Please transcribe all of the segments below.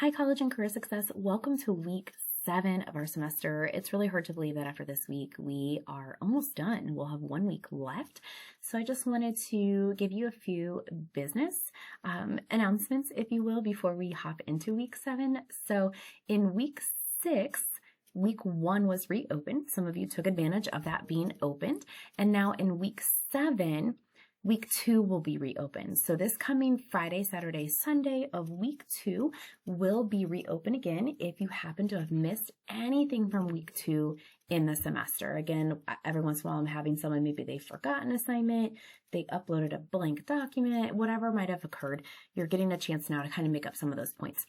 Hi, college and career success. Welcome to week 7 of our semester. It's really hard to believe that after this week, we are almost done. We'll have 1 week left. So I just wanted to give you a few business announcements, if you will, before we hop into week 7. So in week 6, week 1 was reopened. Some of you took advantage of that being opened. And now in week 7, week 2 will be reopened. So this coming Friday, Saturday, Sunday of week 2 will be reopened again if you happen to have missed anything from week 2 in the semester. Again, every once in a while I'm having someone, maybe they forgot an assignment, they uploaded a blank document, whatever might have occurred. You're getting a chance now to kind of make up some of those points.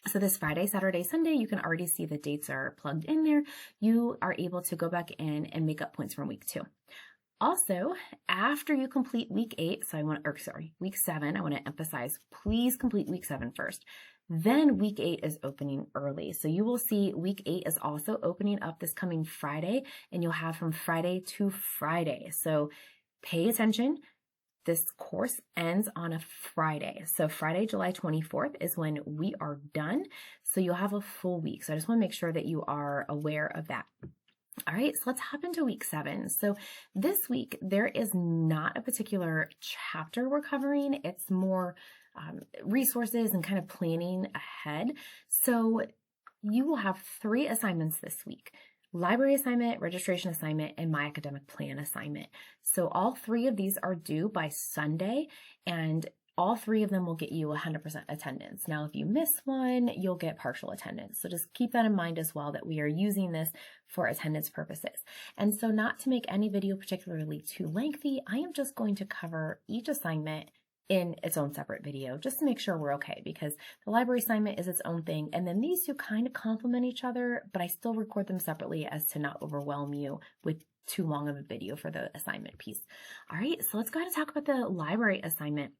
So this Friday, Saturday, Sunday, you can already see the dates are plugged in there. You are able to go back in and make up points from week 2. Also, after you complete week 8, week 7, I want to emphasize, please complete week 7 first. Then week 8 is opening early. So you will see week 8 is also opening up this coming Friday, and you'll have from Friday to Friday. So pay attention. This course ends on a Friday. So Friday, July 24th is when we are done. So you'll have a full week. So I just want to make sure that you are aware of that. All right, so let's hop into week 7. So this week, there is not a particular chapter we're covering. It's more resources and kind of planning ahead. So you will have 3 assignments this week: library assignment, registration assignment, and my academic plan assignment. So all 3 of these are due by Sunday, and all 3 of them will get you 100% attendance. Now, if you miss one, you'll get partial attendance. So just keep that in mind as well, that we are using this for attendance purposes. And so not to make any video particularly too lengthy, I am just going to cover each assignment in its own separate video, just to make sure we're okay, because the library assignment is its own thing. And then these 2 kind of complement each other, but I still record them separately as to not overwhelm you with too long of a video for the assignment piece. All right, so let's go ahead and talk about the library assignment.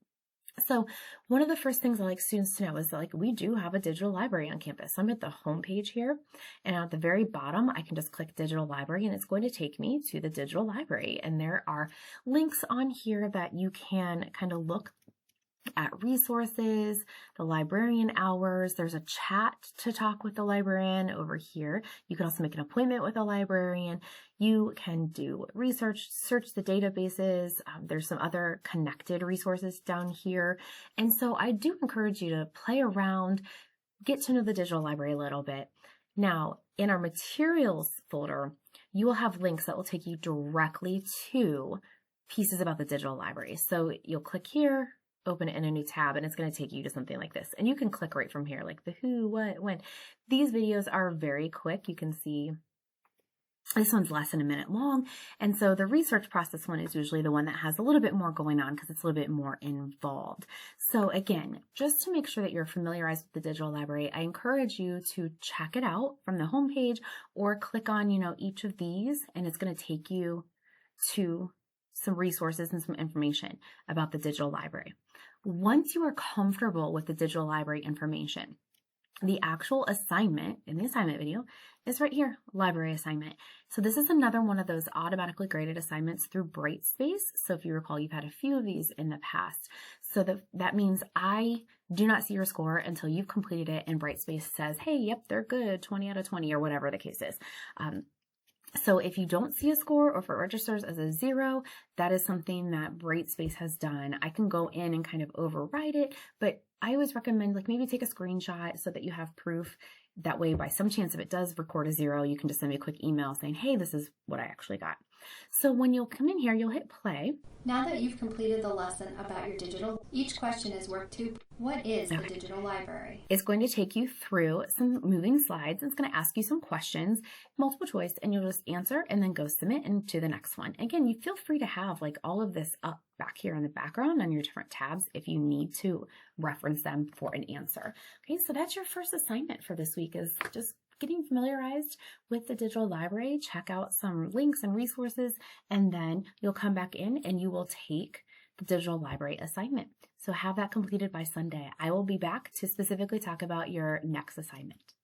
So one of the first things I like students to know is that we do have a digital library on campus. So I'm at the home page here, and at the very bottom, I can just click digital library, and it's going to take me to the digital library. And there are links on here that you can kind of look at resources, the librarian hours. There's a chat to talk with the librarian over here. You can also make an appointment with a librarian. You can do research, search the databases. There's some other connected resources down here. And so I do encourage you to play around, get to know the digital library a little bit. Now, in our materials folder, you will have links that will take you directly to pieces about the digital library. So you'll click here, open it in a new tab, and it's going to take you to something like this. And you can click right from here, like the who, what, when. These videos are very quick. You can see this one's less than a minute long. And so the research process one is usually the one that has a little bit more going on because it's a little bit more involved. So again, just to make sure that you're familiarized with the digital library, I encourage you to check it out from the homepage or click on, each of these, and it's going to take you to some resources and some information about the digital library. Once you are comfortable with the digital library information, the actual assignment in the assignment video is right here, library assignment. So this is another one of those automatically graded assignments through Brightspace. So if you recall, you've had a few of these in the past. So that means I do not see your score until you've completed it, and Brightspace says, hey, yep, they're good, 20 out of 20, or whatever the case is. So if you don't see a score, or if it registers as a 0, that is something that Brightspace has done. I can go in and kind of override it, but I always recommend maybe take a screenshot so that you have proof. That way, by some chance, if it does record a 0, you can just send me a quick email saying, hey, this is what I actually got. So when you'll come in here, you'll hit play. Now that you've completed the lesson about your digital, each question is worth 2. What is the digital library? It's going to take you through some moving slides. It's going to ask you some questions, multiple choice, and you'll just answer and then go submit into the next one. Again, you feel free to have all of this up back here in the background on your different tabs if you need to reference them for an answer. Okay, so that's your first assignment for this week, is just getting familiarized with the digital library. Check out some links and resources, and then you'll come back in and you will take the digital library assignment. So have that completed by Sunday. I will be back to specifically talk about your next assignment.